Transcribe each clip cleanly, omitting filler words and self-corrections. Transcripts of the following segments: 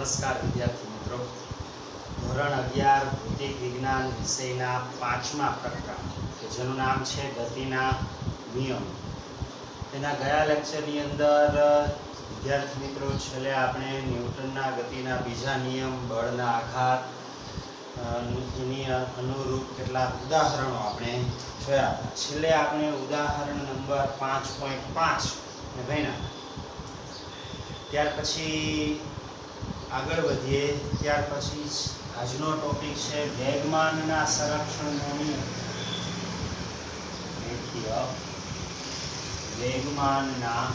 નમસ્કાર વિદ્યાર્થી મિત્રો, ધોરણ 11 ભૌતિક વિજ્ઞાન વિષયના 5મા પ્રકરણ કે જેનું નામ છે ગતિના નિયમ. તેના ગયા લેક્ચરની અંદર વિદ્યાર્થી મિત્રો છેલ્લે આપણે ન્યૂટનના ગતિના બીજા નિયમ બળના આઘાત એની અનુરૂપ કેટલાક ઉદાહરણો આપણે જોયા હતા. છેલ્લે આપણે ઉદાહરણ નંબર 5.5 ને ભણ્યા. ત્યાર પછી આગળ વધીએ. ત્યાર પછી આજનો ટોપિક છે વેગમાનના સંરક્ષણનો નિયમ. રેખીય વેગમાનના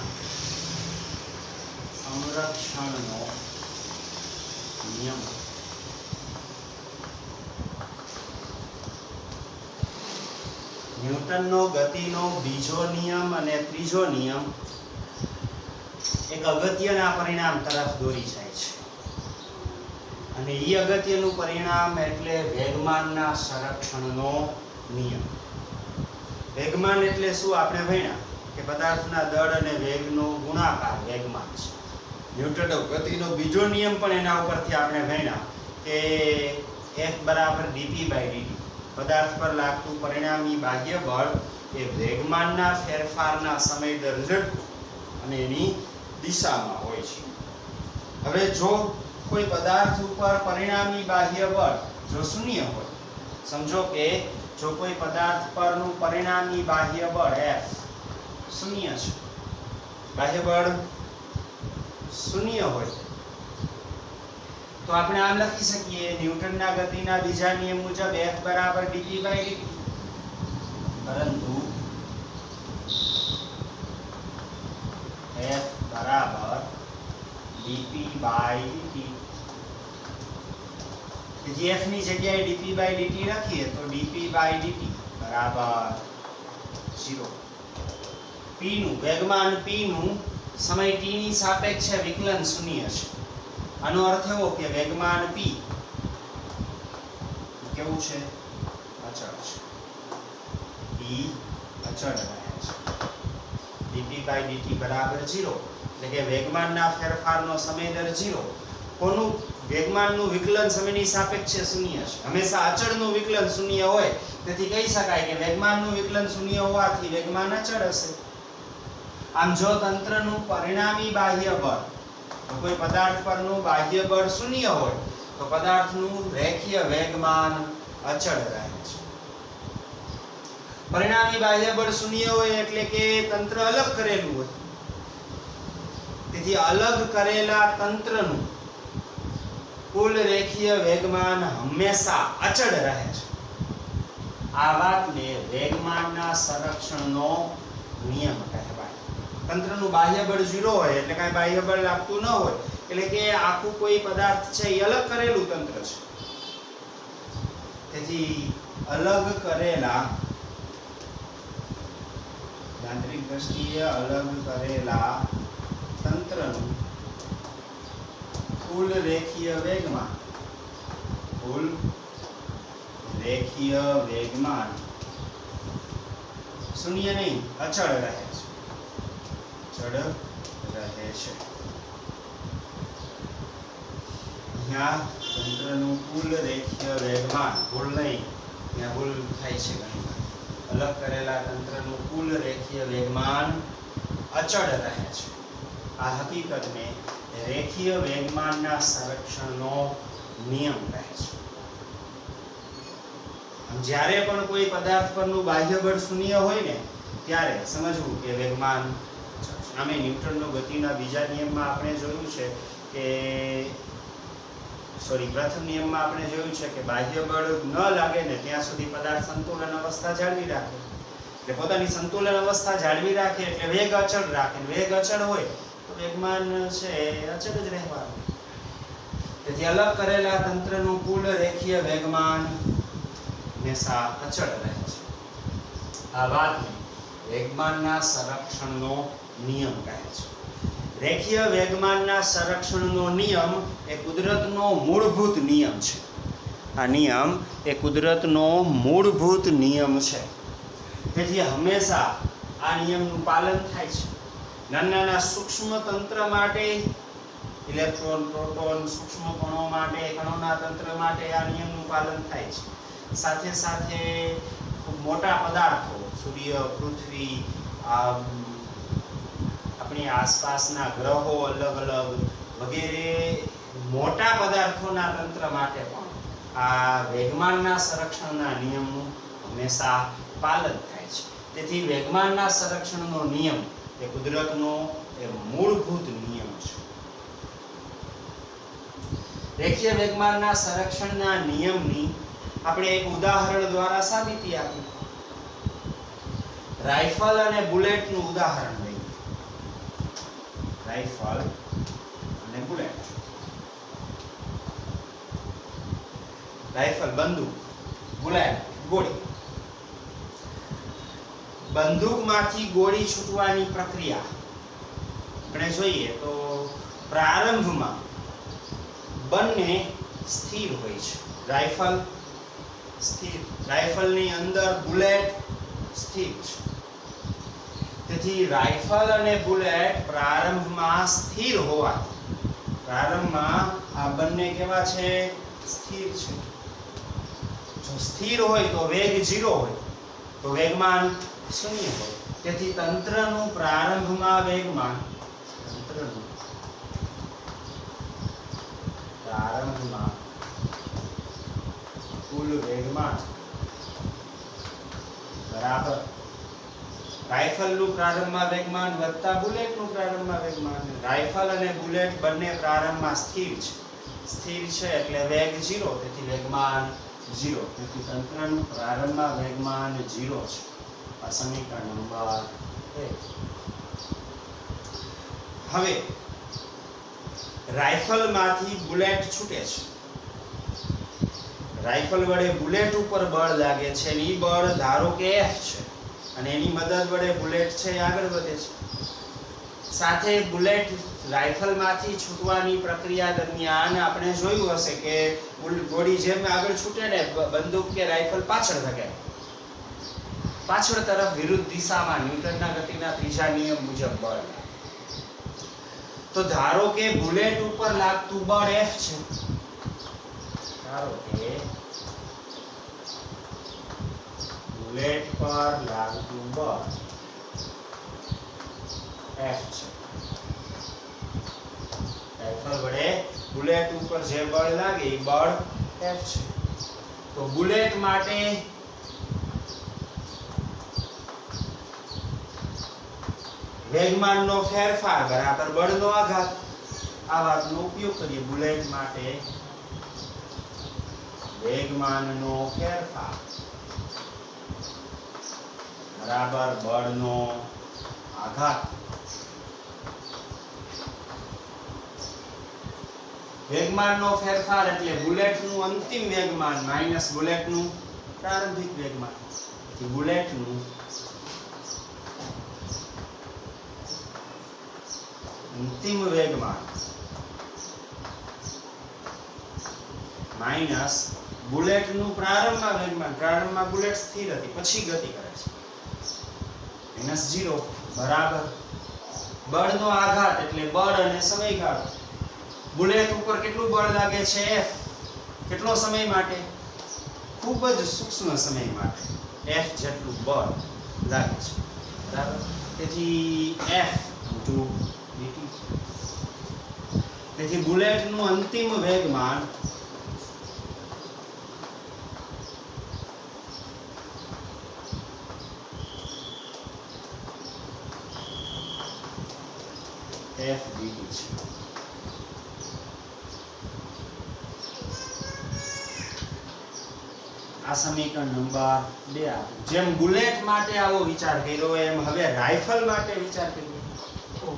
સંરક્ષણનો નિયમ. ન્યૂટનનો ગતિનો બીજો નિયમ અને ત્રીજો નિયમ એક અગત્યના પરિણામ તરફ દોરી જાય છે, અને એ અગત્યનું પરિણામ એટલે વેગમાનના સંરક્ષણનો નિયમ. વેગમાન એટલે શું? આપણે ભણ્યા કે પદાર્થના દળ અને વેગનો ગુણાકાર વેગમાન છે. ન્યૂટનનો ગતિનો બીજો નિયમ પણ એના ઉપરથી આપણે ભણ્યા કે F બરાબર dp/dt. પદાર્થ પર લાગતું પરિણામી બાહ્ય બળ એ વેગમાનના ફેરફારના સમય દર અને એની દિશામાં હોય છે. હવે જો કોઈ પદાર્થ ઉપર પરિણામી બાહ્ય બળ જો શૂન્ય હોય, સમજો કે જો કોઈ પદાર્થ પરનું પરિણામી બાહ્ય બળ F શૂન્ય છે, બાહ્ય બળ શૂન્ય હોય, તો આપણે આમ લખી શકીએ ન્યૂટનના ગતિના બીજા નિયમ મુજબ F બરાબર dp/dt. પરંતુ F બરાબર dp/dt. તેથી F ની જગ્યાએ dp/dt લખીએ તો dp/dt બરાબર 0. P નું વેગમાન P નું સમય t ની સાપેક્ષે વિકલન શૂન્ય છે. આનો અર્થ એવો કે વેગમાન P કેવું છે? અચળ છે. P અચળ રહે છે. dp/dt બરાબર 0, એટલે કે વેગમાનના ફેરફારનો સમય દર 0. કોનું? વેગમાનનું વિકલન સમયની સાપેક્ષે શૂન્ય છે. હંમેશા અચળનું વિકલન શૂન્ય હોય, તેથી કહી શકાય કે વેગમાનનું વિકલન શૂન્ય હોવાથી વેગમાન અચળ હશે. આમ જો તંત્રનું પરિણામી બાહ્ય બળ, તો કોઈ પદાર્થ પરનું બાહ્ય બળ શૂન્ય હોય તો પદાર્થનું રેખીય વેગમાન અચળ રહે છે. પરિણામી બાહ્ય બળ શૂન્ય હોય એટલે કે તંત્ર અલગ કરેલું હોય, તેથી અલગ કરેલા તંત્રનું કુલ રેખીય વેગમાન હંમેશા અચળ રહે છે. આ વાતને વેગમાનના સંરક્ષણનો નિયમ કહેવાય. તંત્રનું બાહ્ય બળ 0 હોય એટલે કાંઈ બાહ્ય બળ લાગતું ન હોય, એટલે કે આખું કોઈ પદાર્થ છે એ અલગ કરેલું તંત્ર છે. તેથી અલગ કરેલા, યાંત્રિક દ્રષ્ટિએ અલગ કરેલા તંત્રનું કુલ રેખીય વેગમાન શૂન્ય નહીં, અચળ રહે છે. અહીંયા તંત્રનું કુલ રેખીય વેગમાન, ભૂલ નહીં, ત્યાં ભૂલ થાય છે ઘણી વાર. અલગ કરેલા તંત્રનું કુલ રેખીય વેગમાન અચળ રહે છે. આ હકીકતને રેખીય વેગમાનના સંરક્ષણનો નિયમ કહે છે. જ્યારે પણ કોઈ પદાર્થ પરનું બાહ્ય બળ શૂન્ય હોય ને, ત્યારે સમજવું કે વેગમાન. આમે ન્યૂટનનો ગતિના બીજા નિયમમાં આપણે જોયું છે કે પ્રથમ નિયમમાં આપણે જોયું છે કે બાહ્ય બળ ન લાગે ને ત્યાં સુધી પદાર્થ સંતુલન અવસ્થા જાળવી રાખે. એટલે પોતાની સંતુલન અવસ્થા જાળવી રાખે એટલે વેગ અચળ રાખે. વેગ અચળ હોય તો વેગમાન છે અચળ જ રહેવાનું. તેથી અલગ કરેલા તંત્રનું કુલ રેખીય વેગમાન હંમેશા અચળ રહે છે. આ વાતને વેગમાનના સંરક્ષણનો નિયમ કહે છે. રેખીય વેગમાનના સંરક્ષણનો નિયમ એ કુદરતનો મૂળભૂત નિયમ છે. આ નિયમ એ કુદરતનો મૂળભૂત નિયમ છે. તેથી હંમેશા આ નિયમનું પાલન થાય છે. નાના નાના સૂક્ષ્મ તંત્ર માટે ઇલેક્ટ્રોન, પ્રોટોન, સૂક્ષ્મ કણો માટે, કણોના તંત્ર માટે આ નિયમનું પાલન થાય છે. સાથે સાથે ખૂબ મોટા પદાર્થો, સૂર્ય, પૃથ્વી, આપણી આસપાસના ગ્રહો અલગ અલગ વગેરે મોટા પદાર્થોના તંત્ર માટે પણ આ વેગમાનના સંરક્ષણના નિયમનું હંમેશા પાલન થાય છે. તેથી વેગમાનના સંરક્ષણનો નિયમ એ કુદરતનો એ મૂળભૂત નિયમ છે. રેખીય વેગમાનના સંરક્ષણના નિયમની આપણે એક ઉદાહરણ દ્વારા સાબિતી આપી. રાઇફલ અને બુલેટનું ઉદાહરણ લઈએ. રાઇફલ અને બુલેટ. રાઇફલ બંદૂક, બુલેટ ગોળી. બંદૂકમાંથી ગોળી છૂટવાની પ્રક્રિયા આપણે જોઈએ તો પ્રારંભમાં બંને સ્થિર હોય છે. રાઇફલ સ્થિર, રાઇફલની અંદર બુલેટ સ્થિર છે. તેથી રાઇફલ અને બુલેટ પ્રારંભમાં સ્થિર હોવાથી પ્રારંભમાં આ બંને કેવા છે? સ્થિર છે. જો સ્થિર હોય તો વેગ 0 હોય તો વેગમાન 0 હોય. તેથી તંત્રનું પ્રારંભમાં વેગમાન, તંત્રનું પ્રારંભમાં કુલ વેગમાન બરાબર રાઇફલનું પ્રારંભમાં વેગમાન વત્તા બુલેટનું પ્રારંભમાં વેગમાન. રાઇફલ અને બુલેટ બંને પ્રારંભમાં સ્થિર છે. સ્થિર છે એટલે વેગ 0, તેથી વેગમાન 0. તેથી તંત્રનું પ્રારંભમાં વેગમાન 0 છે. આ સમીકરણ નંબર 1. હવે રાઇફલમાંથી બુલેટ છૂટે છે. રાઇફલ વડે બુલેટ ઉપર બળ લાગે છે અને એ બળ ધારો કે F છે અને એની મદદ વડે બુલેટ છે એ આગળ વધે છે. સાથે બુલેટ રાઇફલમાંથી છૂટવાની પ્રક્રિયા દરમિયાન આપણે જોયું હશે કે ગોળી જેમ આગળ છૂટે ને બંદૂક કે રાઇફલ પાછળ ધકે. પાછળ તરફ વિરુદ્ધ દિશામાં ન્યૂટનના ગતિના ત્રીજા નિયમ મુજબ બળ. તો ધારો કે બુલેટ ઉપર લાગતું બળ F છે. ધારો કે બુલેટ પર લાગતું બળ F છે. રાઇફલ વડે બુલેટ ઉપર જે બળ લાગે એ બળ F છે. તો બુલેટ માટે વેગમાનનો ફેરફાર બરાબર બળનો આઘાત. આ વાતનો ઉપયોગ કરીએ. બુલેટ માટે વેગમાનનો ફેરફાર બરાબર બળનો આઘાત. વેગમાનનો ફેરફાર એટલે બુલેટનું અંતિમ વેગમાન માઈનસ બુલેટનું પ્રારંભિક વેગમાન. તેથી બુલેટનું અંતિમ વેગમાન માઈનસ બુલેટનું પ્રારંભમાં વેગમાન. પ્રારંભમાં બુલેટ સ્થિર હતી, પછી ગતિ કરે છે. માઈનસ 0 બરાબર બળનો આઘાત એટલે બળ અને સમયગાળો. બુલેટ ઉપર કેટલું બળ લાગે છે? F. કેટલો સમય માટે? ખૂબ જ સૂક્ષ્મ સમય માટે F જેટલું બળ લાગે છે. બરાબર. તેથી F * dt. તેથી બુલેટનું અંતિમ વેગમાન F dt છે. આ સમીકરણ નંબર 2. જેમ બુલેટ માટે આવો વિચાર કર્યો એમ હવે રાઇફલ માટે વિચાર કરીએ. તો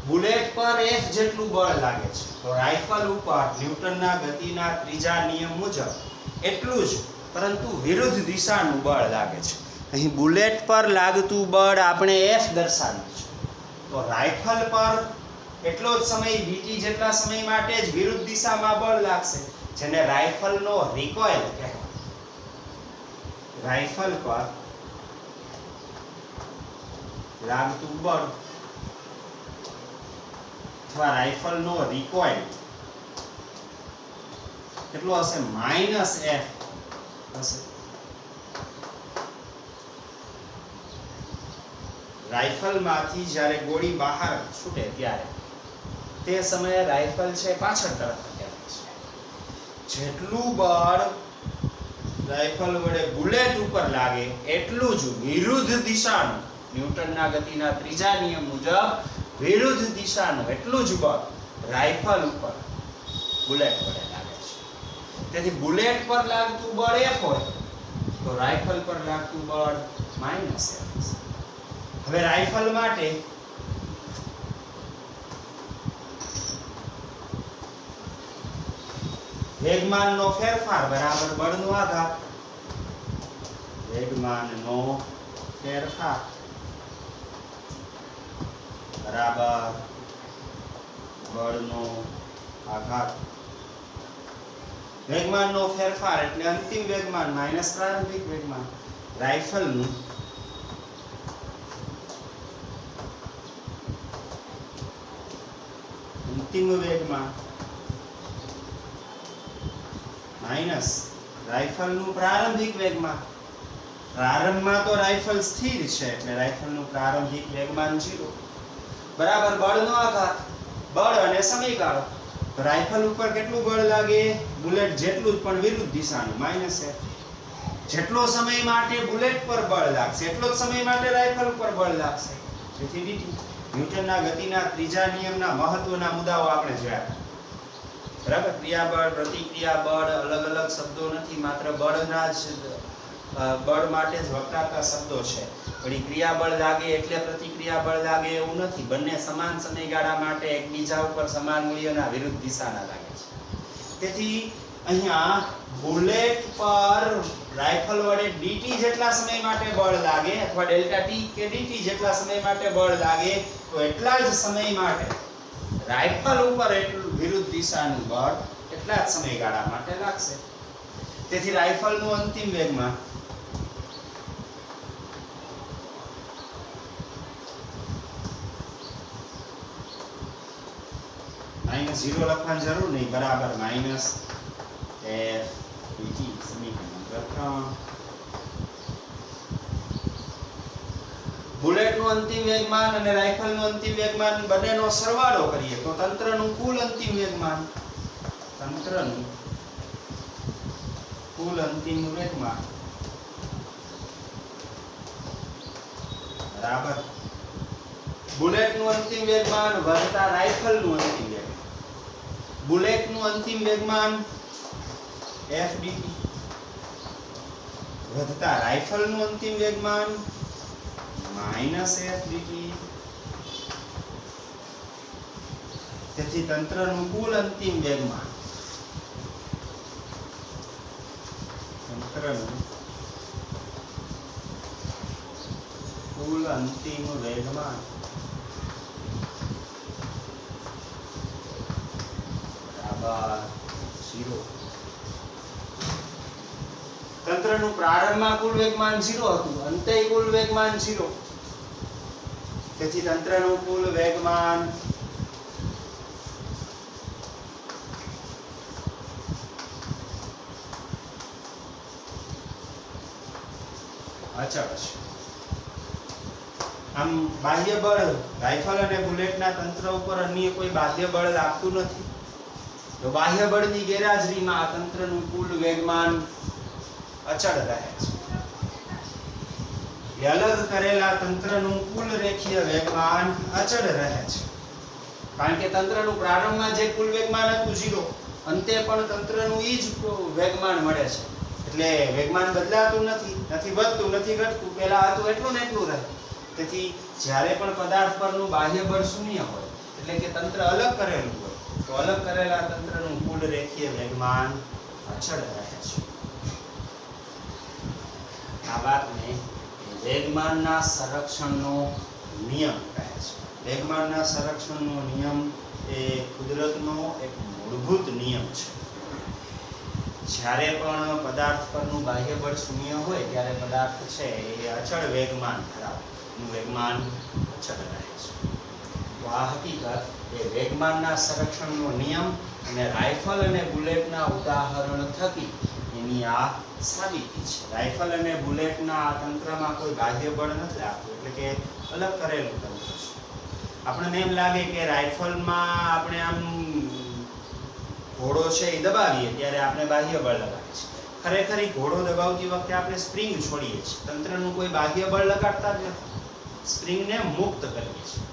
બુલેટ પર F જેટલું બળ લાગે છે તો રાઇફલ ઉપર ન્યૂટનના ગતિના ત્રીજા નિયમ મુજબ એટલું જ પરંતુ વિરુદ્ધ દિશાનું બળ લાગે છે. અહીં બુલેટ પર લાગતું બળ આપણે F દર્શાવ્યું છે. તો રાઇફલ પર એટલો જ સમય dt જેટલા સમય માટે જ વિરુદ્ધ દિશામાં બળ લાગશે, જેને રાઇફલનો રિકોઇલ કહેવાય. રાઇફલ પર લાગતું બળ અથવા રાઇફલનો રિકોઇલ કેટલો હશે? -f હશે. રાઇફલમાંથી જ્યારે ગોળી બહાર છૂટે ત્યારે તે સમયે રાઇફલ છે પાછળ તરફ ધકેલાય છે. જેટલું બળ રાઇફલ વડે બુલેટ ઉપર લાગે એટલું જ વિરુદ્ધ દિશાનું, ન્યૂટનના ગતિના ત્રીજા નિયમ મુજબ વિરુદ્ધ દિશાનું એટલું જ બળ રાઇફલ ઉપર બુલેટ વડે લાગે છે. તેથી બુલેટ પર લાગતું બળ F હોય તો રાઇફલ પર લાગતું બળ -F હશે. હવે રાઇફલ માટે વેગમાનનો ફેરફાર બરાબર બળનો આઘાત. વેગમાનનો ફેરફાર બરાબર બળનો આઘાત. વેગમાનનો ફેરફાર એટલે અંતિમ વેગમાન માઈનસ પ્રારંભિક વેગમાન. રાઇફલનું અંતિમ વેગમાન માઈનસ રાઇફલનું પ્રારંભિક વેગમાન. પ્રારંભમાં તો રાઇફલ સ્થિર છે એટલે રાઇફલનું પ્રારંભિક વેગમાન 0 બરાબર બળનો આઘાત. બળ અને સમયગાળો. તો રાઇફલ ઉપર કેટલું બળ લાગે? બુલેટ જેટલું જ પણ વિરુદ્ધ દિશાનું -f. જેટલો સમય માટે બુલેટ પર બળ લાગશે એટલો જ સમય માટે રાઇફલ ઉપર બળ લાગશે. તેથી dt. ન્યૂટનના ગતિના ત્રીજા નિયમના મહત્વના મુદ્દાઓ આપણે જોયા. બરાબર? ક્રિયાબળ, પ્રતિક્રિયા બળ અલગ અલગ શબ્દો નથી, માત્ર બળના જ બળ માટે જ વપરાતા શબ્દો છે. વળી ક્રિયાબળ લાગે એટલે પ્રતિક્રિયા બળ લાગે એવું નથી. બંને સમાન સમયગાળા માટે એકબીજા ઉપર સમાન મૂલ્યના વિરુદ્ધ દિશાના લાગે છે. તેથી અહીંયા બુલેટ પર રાઇફલ વડે dt જેટલા સમય માટે બળ લાગે અથવા ડેલ્ટા t કે dt જેટલા સમય માટે બળ લાગે તો એટલા જ સમય માટે રાઇફલ ઉપર એટલું વિરુદ્ધ દિશાનું બળ એટલા જ સમયગાળા માટે લાગશે. તેથી રાઇફલનું અંતિમ વેગમાન -0 લખવાની જરૂર નહીં, બરાબર -f dt. સમીકરણ નંબર 3. બુલેટનું અંતિમ વેગમાન અને રાઇફલનું અંતિમ વેગમાન બંનેનો સરવાળો કરીએ તો તંત્રનું કુલ અંતિમ વેગમાન બરાબર બુલેટનું અંતિમ વેગમાન વત્તા રાઇફલનું અંતિમ વેગમાન. બુલેટનું અંતિમ વેગમાન f dt વત્તા રાઇફલનું અંતિમ વેગમાન -f dt. તેથી તંત્રનું કુલ અંતિમ વેગમાન બરાબર 0. તંત્રનું પ્રારંભમાં કુલ વેગમાન 0 હતું, અંતે કુલ વેગમાન 0. તેથી તંત્રનું કુલ વેગમાન અચળ છે. આમ બાહ્ય બળ રાઇફલ અને બુલેટના તંત્ર ઉપર અન્ય કોઈ બાહ્ય બળ લાગતું નથી. તો બાહ્ય બળની ગેરહાજરીમાં આ તંત્રનું કુલ વેગમાન અચળ રહે છે. અલગ કરેલા તંત્રનું કુલ રેખીય વેગમાન અચળ રહે છે. કારણ કે તંત્રનું પ્રારંભમાં જે કુલ વેગમાન હતું 0, અંતે પણ તંત્રનું ઈ જ વેગમાન મળે છે. એટલે વેગમાન બદલાતું નથી, નથી વધતું, નથી ઘટતું. પહેલા હતું એટલું ને એટલું રહે. તેથી જ્યારે પણ પદાર્થ પરનું બાહ્ય બળ શૂન્ય હોય એટલે કે તંત્ર અલગ કરેલું હોય તો અલગ કરેલા તંત્રનું કુલ રેખીય વેગમાન અચળ રહે છે. આ વાતને વેગમાનના સંરક્ષણનો નિયમ કહે છે. વેગમાનના સંરક્ષણનો નિયમ એ કુદરતનો એક મૂળભૂત નિયમ છે. જ્યારે પણ પદાર્થ પરનું બાહ્ય બળ શૂન્ય હોય ત્યારે પદાર્થ છે એ અચળ વેગમાન ધરાવે, એનું વેગમાન અચળ રહે છે. તો આ હકીકત એ વેગમાનના સંરક્ષણનો નિયમ અને રાઇફલ અને બુલેટના ઉદાહરણ થકી એની આ સાબિતી છે. રાઇફલ અને બુલેટના આ તંત્રમાં કોઈ બાહ્ય બળ નથી લાગતું, એટલે કે અલગ કરેલું તંત્ર છે. આપણને એમ લાગે કે રાઇફલમાં આપણે આમ ઘોડો છે એ દબાવીએ ત્યારે આપણે બાહ્ય બળ લગાવીએ છીએ. ખરેખર ઘોડો દબાવતી વખતે આપણે સ્પ્રિંગ છોડીએ છીએ, તંત્રનું કોઈ બાહ્ય બળ લગાડતા જ નથી, સ્પ્રિંગને મુક્ત કરીએ છીએ.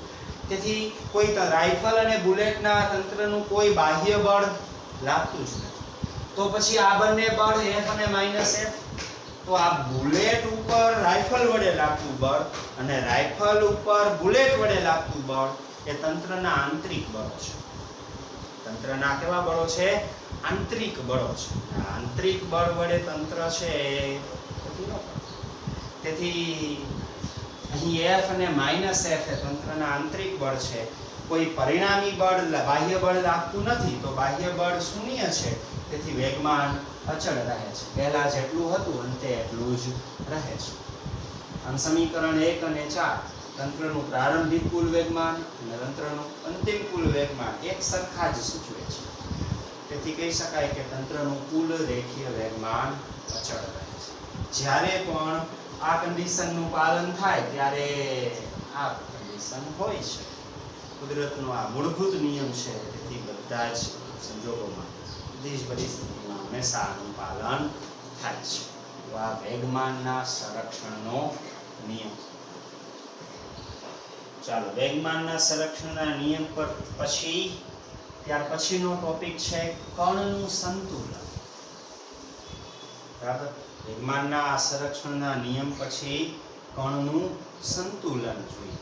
તેથી કોઈ રાઇફલ અને બુલેટના તંત્રનું કોઈ બાહ્ય બળ લાગતું જ નથી. તો પછી આ બંને બળ F અને -F, તો આ બુલેટ ઉપર રાઇફલ વડે લાગતું બળ અને રાઇફલ ઉપર બુલેટ વડે લાગતું બળ એ તંત્રના આંતરિક બળો છે. તંત્રના કેવા બળો છે? આંતરિક બળો છે. આંતરિક બળ વડે તંત્ર છે એ ગતિ ન કરે. તેથી અહીં F અને -F એ તંત્રના આંતરિક બળ છે. કોઈ પરિણામી બળ બાહ્ય બળ લાગતું નથી, તો બાહ્ય બળ શૂન્ય છે. તેથી વેગમાન અચળ રહે છે. પહેલા જેટલું હતું અંતે એટલું જ રહે છે. આમ સમીકરણ 1 અને 4 તંત્રનું પ્રારંભિક કુલ વેગમાન અને તંત્રનું અંતિમ કુલ વેગમાન એક સરખા જ સૂચવે છે. તેથી કહી શકાય કે તંત્રનું કુલ રેખીય વેગમાન અચળ રહે છે. જ્યારે પણ આ કન્ડિશનનું પાલન થાય ત્યારે આ કન્ડિશન હોય છે. કુદરતનો આ મૂળભૂત નિયમ છે. તેથી બધા જ સંજોગોમાં, બધી જ પરિસ્થિતિમાં હંમેશા આનું પાલન થાય છે. તો આ વેગમાનના સંરક્ષણનો નિયમ. ચાલો, વેગમાનના સંરક્ષણના નિયમ પર ત્યાર પછીનો ટોપિક છે કણનું સંતુલન. બરાબર? વેગમાનના સંરક્ષણના નિયમ પછી કણનું સંતુલન જોઈએ.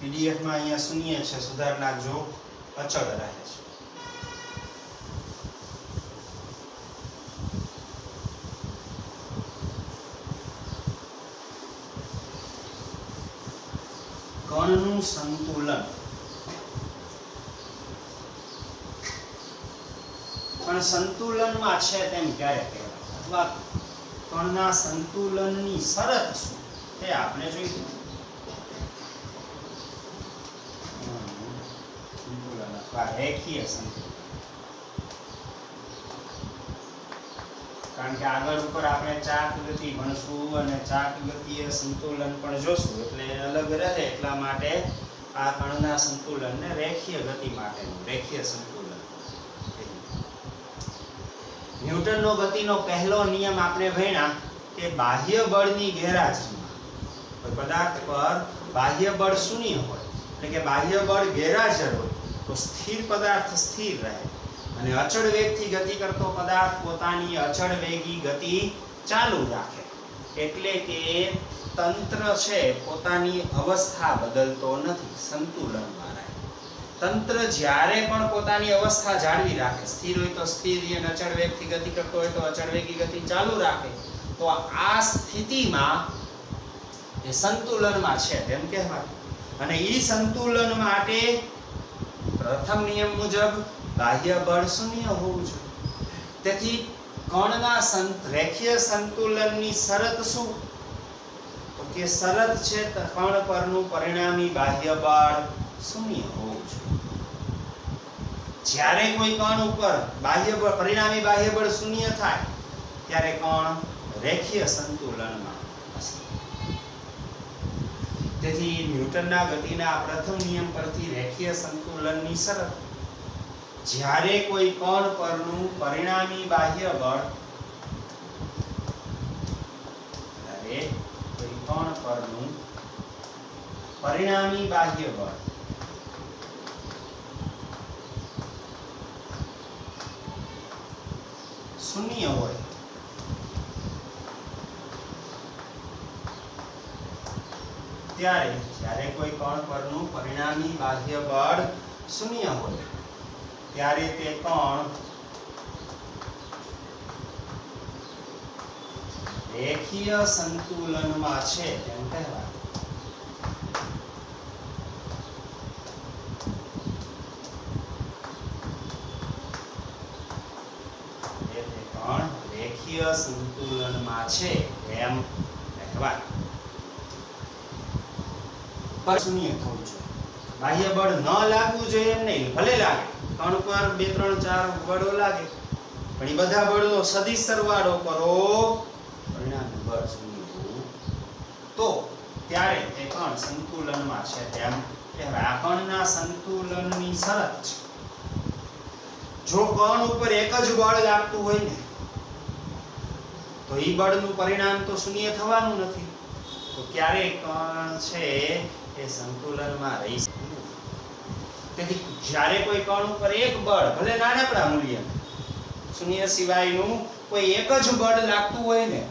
PDF માં અહીંયા શૂન્ય છે, સુધાર નાખજો, અચળ રહે છે. કણનું સંતુલન. પણ સંતુલનમાં છે તેમ ક્યારે કહેવાય, અથવા કણના સંતુલનની શરત શું તે આપણે જોઈશું. સંતુલન અથવા રેખીય સંતુલન. કારણ કે આગળ ઉપર આપણે ચાક ગતિ ભણશું અને ચાક ગતિય સંતુલન પણ જોશું, એટલે અલગ રહે. એટલા માટે આ કણના સંતુલનને રેખીય ગતિ માટેનું રેખીય સંતુલન. ન્યૂટનનો ગતિનો પહેલો નિયમ આપણે ભણ્યા કે બાહ્ય બળની ગેરહાજરીમાં કોઈ પદાર્થ પર બાહ્ય બળ શૂન્ય હોય, એટલે કે બાહ્ય બળ ગેરહાજર હોય, તો સ્થિર પદાર્થ સ્થિર રહે અને અચળ વેગથી ગતિ કરતો પદાર્થ પોતાની અચળ વેગી ગતિ ચાલુ રાખે. એટલે કે તંત્ર છે પોતાની અવસ્થા બદલતો નથી, સંતુલનમાં રહે. તંત્ર જ્યારે પણ પોતાની અવસ્થા જાળવી રાખે, સ્થિર હોય તો સ્થિર અને અચળ વેગથી ગતિ કરતો હોય તો અચળ વેગી ગતિ ચાલુ રાખે, તો આ સ્થિતિમાં એ સંતુલનમાં છે તેમ કહેવાય. અને એ સંતુલન માટે પ્રથમ નિયમ મુજબ બાહ્ય બળ શૂન્ય હોવું જોઈએ. તેથી કણના રેખીય સંતુલનની શરત શું? તો કે શરત છે કણ પરનું પરિણામી બાહ્ય બળ શૂન્ય હોવું જોઈએ. જ્યારે કોઈ કણ ઉપર બાહ્ય બળ પરિણામી બાહ્ય બળ શૂન્ય થાય ત્યારે કણ રેખીય સંતુલનમાં હશે. તેથી ન્યૂટનના ગતિના પ્રથમ નિયમ પરથી રેખીય સંતુલનની શરત, જ્યારે કોઈ કણ પરનું પરિણામી બાહ્ય બળ પરિણામી બાહ્ય બળ શૂન્ય હોય ત્યારે, જ્યારે કોઈ કણ પરનું પરિણામી બાહ્ય બળ શૂન્ય હોય ત્યારે તે કણ રેખીય સંતુલનમાં છે તેમ કહેવાય. રેખીય સંતુલનમાં છે એમ કહેવાય. પર શૂન્ય થવું જોઈએ. બાહ્ય બળ ન લાગવું જોઈએ એમ નહીં, ભલે લાગે કણ પર 2 3 4 બળો લાગે, પણ એ બધા બળનો સદિશ સરવાળો કરો, પરિણામી બળ શૂન્ય હોવું તો ત્યારે એ કણ સંતુલનમાં છે તેમ કહેવાય. આ કણના સંતુલનની શરત છે. જો કણ ઉપર એક જ બળ લાગતું હોય ને તો એ બળનું પરિણામ તો શૂન્ય થવાનું નથી, તો ક્યારેય કણ છે એ સંતુલનમાં રહી શકે નહીં. તેથી જ્યારે કોઈ કણ ઉપર એક બળ, ભલે નાનકડા મૂલ્ય, શૂન્ય સિવાયનું કોઈ એક જ બળ લાગતું હોય ને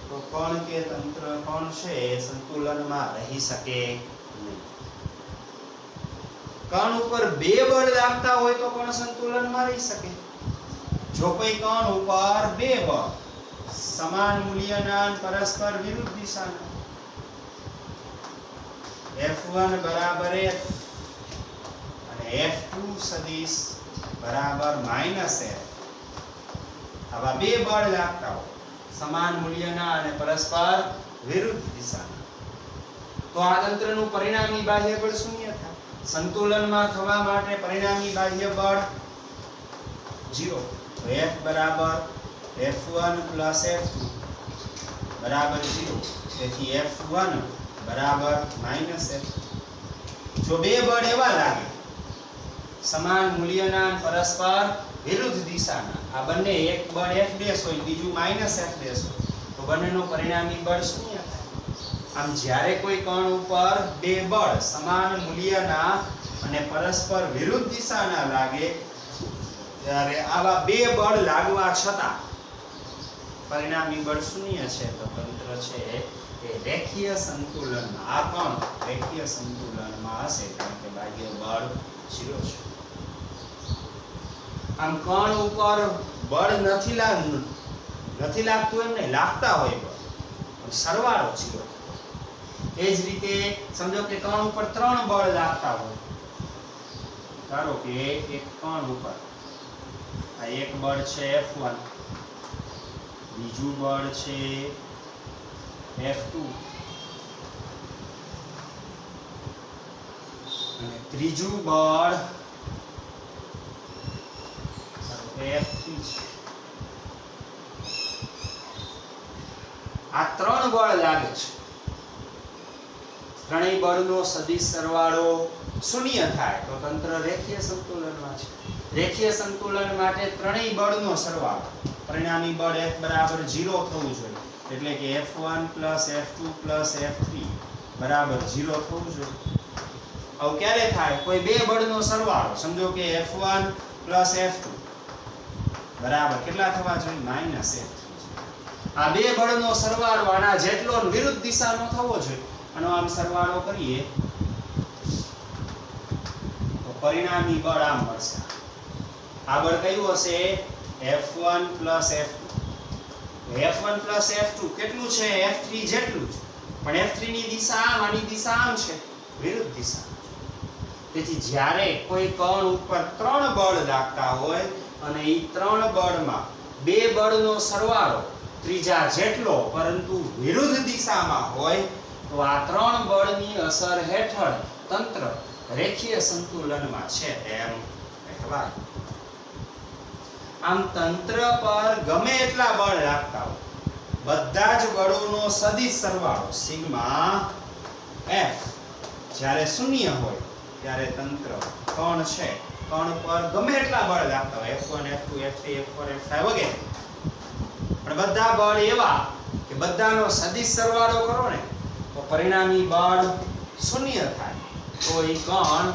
તો કણ કે તંત્ર કણ છે એ સંતુલનમાં રહી શકે નહીં. કણ ઉપર 2 બળ લાગતા હોય તો કણ સંતુલનમાં રહી શકે. જો કોઈ કણ ઉપર 2 બળ સમાન મૂલ્યના પરસ્પર વિરુદ્ધ દિશાના F1 બરાબર F અને F2 સદિશ બરાબર -F, આવા 2 બળ લાગતા હોય સમાન મૂલ્યના અને પરસ્પર વિરુદ્ધ દિશાના, તો આ તંત્રનું પરિણામી બાહ્ય બળ શૂન્ય થાય. સંતુલનમાં થવા માટે પરિણામી બાહ્ય બળ 0. તો F બરાબર F1 + F2 બરાબર 0. તેથી F1 બરાબર -F. જો 2 બળ એવા લાગે સમાન મૂલ્યના પરસ્પર વિરુદ્ધ દિશાના, આ બંને એક બળ F' હોય બીજું -F' હોય તો બંનેનું પરિણામી બળ શૂન્ય થાય. આમ જ્યારે કોઈ કણ ઉપર 2 બળ સમાન મૂલ્યના અને પરસ્પર વિરુદ્ધ દિશાના લાગે ત્યારે આવા 2 બળ લાગવા છતાં પરિણામી બળ શૂન્ય છે તો તંત્ર છે એ રેખીય સંતુલનમાં, આ કણ રેખીય સંતુલનમાં હશે કારણ કે બાહ્ય બળ 0 છે. આમ કણ ઉપર બળ નથી લાગતું એમ નહીં, લાગતા હોય બળ પણ સરવાળો 0. એ જ રીતે સમજો કે કણ ઉપર 3 બળ લાગતા હોય. ધારો કે એક કણ ઉપર આ એક બળ છે F1, બીજું બળ છે F2 અને ત્રીજું બળ F3 છે. આ 3 બળ લાગે છે. ત્રણેય બળનો સદિશ સરવાળો શૂન્ય થાય તો તંત્ર રેખીય સંતુલનમાં છે. રેખીય સંતુલન માટે ત્રણેય બળનો સરવાળો પરિણામી બળ F બરાબર 0 થવું જોઈએ, એટલે કે F1 + F2 + F3 બરાબર 0 થવું જોઈએ. આવું ક્યારે થાય? કોઈ 2 બળનો સરવાળો, સમજો કે F1 + F2 બરાબર કેટલા થવા જોઈએ? -F3. આ 2 બળનો સરવાળો આના જેટલો વિરુદ્ધ દિશાનો થવો જોઈએ. આનો આમ સરવાળો કરીએ તો પરિણામી બળ આમ મળશે. આ બળ કયું હશે? F1 + F2. F1 + F2 કેટલું છે? F3 જેટલું છે, પણ F3 ની દિશા આમ, આની દિશા આમ છે, વિરુદ્ધ દિશા. તેથી જ્યારે કોઈ કણ ઉપર 3 બળ લાગતા હોય અને એ 3 બળમાં 2 બળનો સરવાળો ત્રીજા જેટલો પરંતુ વિરુદ્ધ દિશામાં હોય તો આ 3 બળની અસર હેઠળ તંત્ર રેખીય સંતુલનમાં છે તેમ કહેવાય. આમ તંત્ર પર ગમે એટલા બળ લાગતા હોય બધા જ બળોનો સદિશ સરવાળો સિગ્મા F જ્યારે શૂન્ય હોય ત્યારે તંત્ર કણ છે, કણ પર ગમે એટલા બળ લાગતા હોય F1 F2 F3 F4 F5 વગેરે, પણ બધા બળ એવા કે બધાનો સદિશ સરવાળો કરો ને તો પરિણામી બળ શૂન્ય થાય તો એ કણ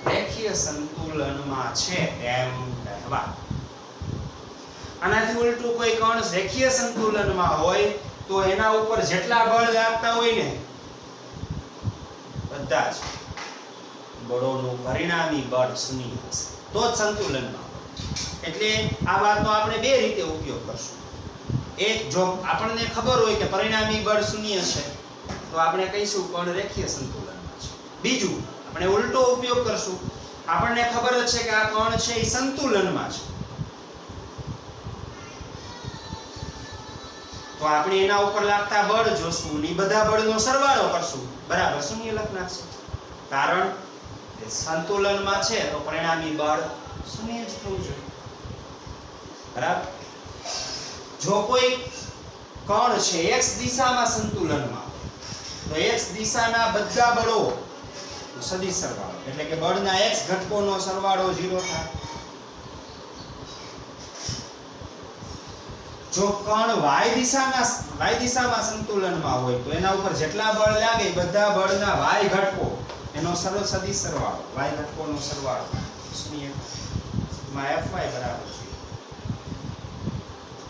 રેખીય સંતુલનમાં છે તેમ કહેવાય. આનાથી ઉલટું કોઈ કણ રેખીય સંતુલનમાં હોય તો એના ઉપર જેટલા બળ લાગતા હોય ને બધા જ બળોનું પરિણામી બળ શૂન્ય હશે તો જ સંતુલનમાં. એટલે આ વાતનો આપણે 2 રીતે ઉપયોગ કરશું. એક, જો આપણને ખબર હોય કે પરિણામી બળ શૂન્ય છે તો આપણે કહીશું કણ રેખીય સંતુલનમાં છે. બીજું, આપણે ઉલટો ઉપયોગ કરશું. આપણને ખબર જ છે કે આ કણ છે એ સંતુલનમાં છે તો આપણે એના ઉપર લાગતા બળ જોશું ને બધા બળનો સરવાળો કરશું, બરાબર શૂન્ય લખ નાખશું. કારણ કે સંતુલનમાં છે તો પરિણામી બળ શૂન્ય જ થવું જોઈએ. બરાબર. જો કોઈ કણ છે x દિશામાં સંતુલનમાં તો x દિશાના બધા બળો સદિશ સરવાળો એટલે કે બળના x ઘટકોનો સરવાળો 0 થાય. જો કણ y દિશામાં સંતુલનમાં હોય તો એના ઉપર જેટલા બળ લાગે બધા બળના y ઘટકો એનો સદિશ સરવાળો y ઘટકોનો સરવાળો શૂન્ય માં fy બરાબર છે.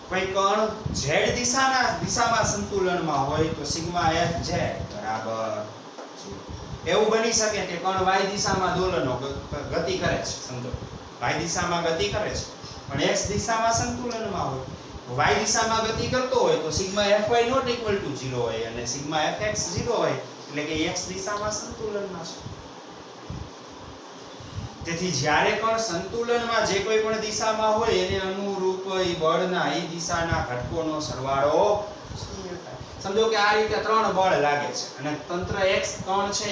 કોઈ કણ z દિશામાં સંતુલનમાં હોય તો સિગ્મા fz બરાબર 0. એવું બની શકે કે કણ y દિશામાં દોલનો ગતિ કરે છે. સમજો y દિશામાં ગતિ કરે છે પણ x દિશામાં સંતુલનમાં હોય. y દિશામાં ગતિ કરતો હોય તો sigma fy not equal to 0 હોય અને સિગ્મા fx 0 હોય એટલે કે x દિશામાં સંતુલનમાં છે. તેથી જ્યારે પણ સંતુલનમાં જે કોઈ પણ દિશામાં હોય એને અનુરૂપ એ બળના એ દિશાના ઘટકોનો સરવાળો શૂન્ય થાય. સમજો કે આ રીતે ત્રણ બળ લાગે છે અને તંત્ર x કણ છે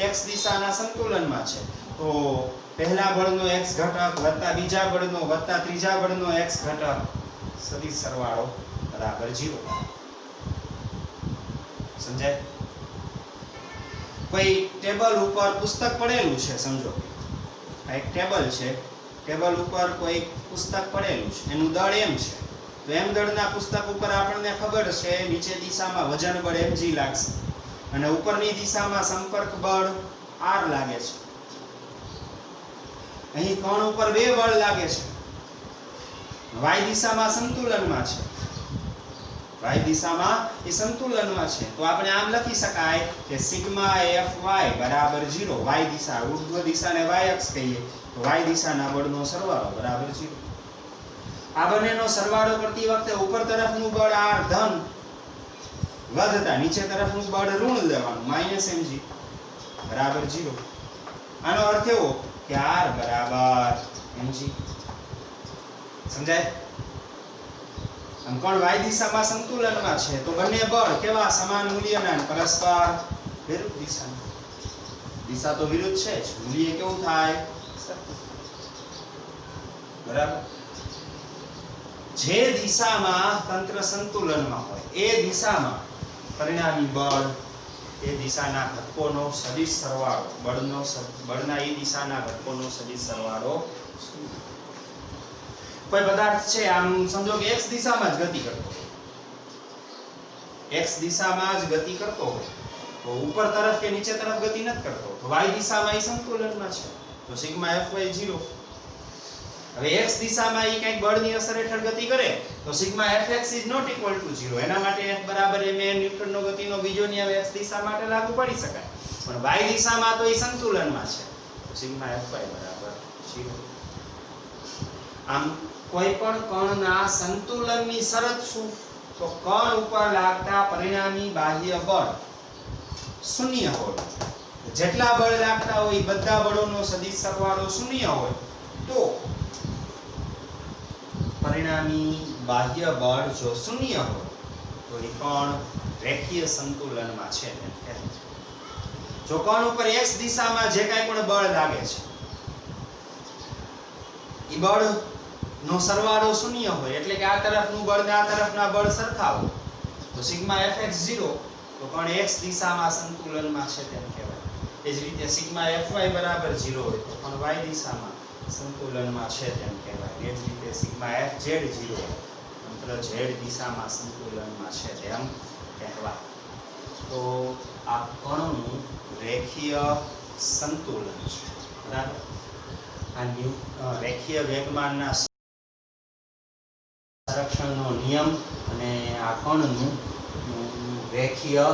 એ x દિશાના સંતુલનમાં છે તો પહેલા બળનો x ઘટક વત્તા બીજા બળનો વત્તા ત્રીજા બળનો x ઘટક સદિશ સરવાળો બરાબર 0. સમજાય? કોઈ ટેબલ ઉપર પુસ્તક પડેલું છે. સમજો આ એક ટેબલ છે. ટેબલ ઉપર કોઈ પુસ્તક પડેલું છે એનું દળ m છે તો m દળના પુસ્તક ઉપર આપણને ખબર છે નીચે દિશામાં વજન બળ mg લાગશે અને ઉપરની દિશામાં સંપર્ક બળ r લાગે છે. અહીં કણ ઉપર બે બળ લાગે છે. y દિશામાં સંતુલનમાં છે. y દિશામાં એ સંતુલનમાં છે તો આપણે આમ લખી શકાય કે સિગ્મા fy બરાબર 0. y દિશા ઉર્ધ્વ દિશાને y અક્ષ કહીએ તો y દિશાના બળનો સરવાળો બરાબર 0. આ બંનેનો સરવાળો કરતી વખતે ઉપર તરફનું બળ r ધન વધતા નીચે તરફનું બળ ઋણ લેવાનું -mg બરાબર 0. આનો અર્થ એવો કે r બરાબર mg. સમજાય? આમ કણ y દિશામાં સંતુલનમાં છે તો બંને બળ કેવા સમાન મૂલ્યના પરસ્પર વિરુદ્ધ દિશાના. દિશા તો વિરુદ્ધ છે જ મૂલ્ય કેવું થાય બરાબર. જે દિશામાં તંત્ર સંતુલનમાં હોય એ દિશામાં પરિણામી બળ એ દિશાના ઘટકોનો સદિશ સરવાળો બળના એ દિશાના ઘટકોનો સદિશ સરવાળો. કોઈ પદાર્થ છે આમ સમજો કે x દિશામાં જ ગતિ કરતો હોય x દિશામાં જ ગતિ કરતો હોય તો ઉપર તરફ કે નીચે તરફ ગતિ નથી કરતો તો y દિશામાં એ સંતુલનમાં છે તો સિગ્મા fy 0. હવે x દિશામાં એ કંઈક બળની અસર હેઠળ ગતિ કરે તો sigma fx is not equal to 0. એના માટે f બરાબર ma ન્યૂટનનો ગતિનો બીજો નિયમ x દિશા માટે લાગુ પડી શકાય પણ y દિશામાં તો એ સંતુલનમાં છે તો સિગ્મા fy બરાબર 0. આમ કોઈ પણ કણના સંતુલનની શરત શું? તો કણ ઉપર લાગતા પરિણામી બાહ્ય બળ શૂન્ય હોય. જેટલા બળ લાગતા હોય બધા બળોનો સદિશ સરવાળો શૂન્ય હોય તો પરિણામી બાહ્ય બળ જો શૂન્ય હોય તો એ કણ રેખીય સંતુલનમાં છે. જો કણ ઉપર x દિશામાં જે કાંઈ પણ બળ લાગે છે એ બળ નો સરવાળો શૂન્ય હોય એટલે કે આ તરફનું બળ ને આ તરફના બળ સરખા હોય તો સિગ્મા fx 0 તો કણ x દિશામાં સંતુલનમાં છે તેમ કહેવાય. એ જ રીતે સિગ્મા fy બરાબર 0 હોય તો કણ y દિશામાં સંતુલનમાં છે તેમ કહેવાય. એ જ રીતે સિગ્મા fz 0 તંત્ર z દિશામાં સંતુલનમાં છે તેમ કહેવાય. તો આ કણનું રેખીય સંતુલન છે બરાબર. આ રેખીય વેગમાનના સંરક્ષણનો નિયમ અને આ કણનું રેખીય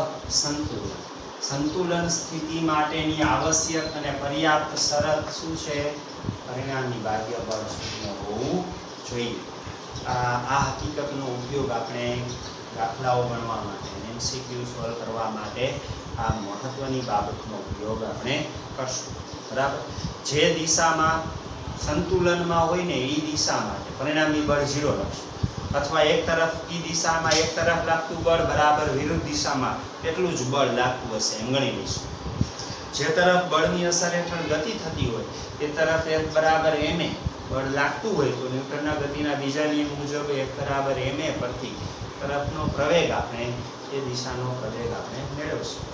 સંતુલન સ્થિતિ માટેની આવશ્યક અને પર્યાપ્ત શરત શું છે? પરિણામી બાહ્ય બળ શૂન્ય હોવું જોઈએ. આ હકીકતનો ઉપયોગ આપણે દાખલાઓ ગણવા માટે MCQ સોલ્વ કરવા માટે આ મહત્વની બાબતનો ઉપયોગ આપણે કરશું બરાબર. જે દિશામાં સંતુલનમાં હોય ને એ દિશા માટે પરિણામી બળ 0 લખશું અથવા એક તરફ ઈ દિશામાં એક તરફ લાગતું બળ બરાબર વિરુદ્ધ દિશામાં કેટલું જ બળ લાગતું હશે એમ ગણી લઈશું. જે તરફ બળની અસર હેઠળ ગતિ થતી હોય તે તરફ F બરાબર ma બળ લાગતું હોય તો ન્યૂટનના ગતિના બીજા નિયમ મુજબ F બરાબર ma પરથી તરફનો પ્રવેગ આપણે તે દિશાનો પ્રવેગ આપણે મેળવશું.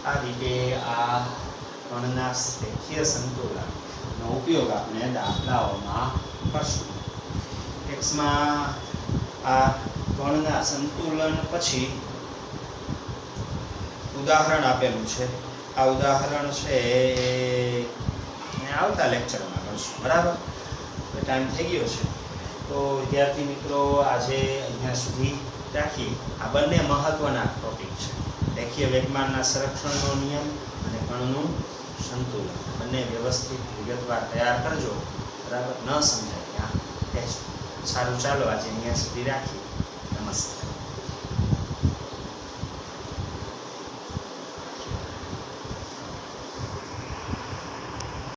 આ રીતે આ કણના રેખીય સંતુલનનો ઉપયોગ આપણે દાખલાઓમાં કરશું. ટેક્સ્ટમાં આ કણના સંતુલન પછી ઉદાહરણ આપેલું છે. આ ઉદાહરણ છે આવતા લેક્ચરમાં કરશું. બરાબર, ટાઈમ થઈ ગયો છે તો વિદ્યાર્થી મિત્રો આજે અહીંયા સુધી રાખીએ. આ બંને મહત્વના ટોપિક છે. રેખીય વેગમાનના સંરક્ષણનો નિયમ અને કણનું સંતુલન બંને વ્યવસ્થિત વિગતવાર તૈયાર કરજો. બરાબર, ન સમજાય ત્યાં કહેજો. સારું, ચાલો આજે અહીંયા સુધી રાખીએ. નમસ્કાર.